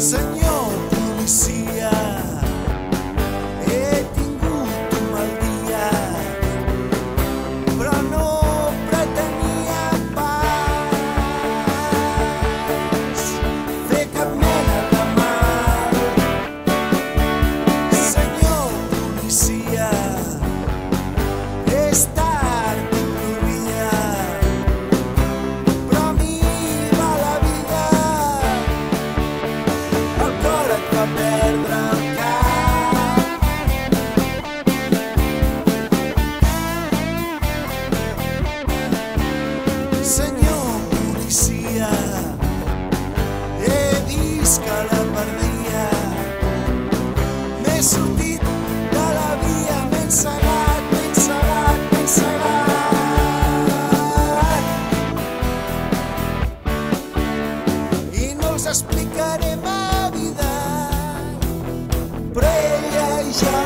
Senyor policia, he tingut un mal dia, però no pretenia pas fer cap mena de mal. Senyor policia, és tard i plovia, però a mi va la vida. El cor et fa perdre el cap. Senyor policia, he vist que la perdia. M'he sortit de la via, m'he encegat, m'he encegat, m'he encegat. I no els explicaré ma vida, però ella i jo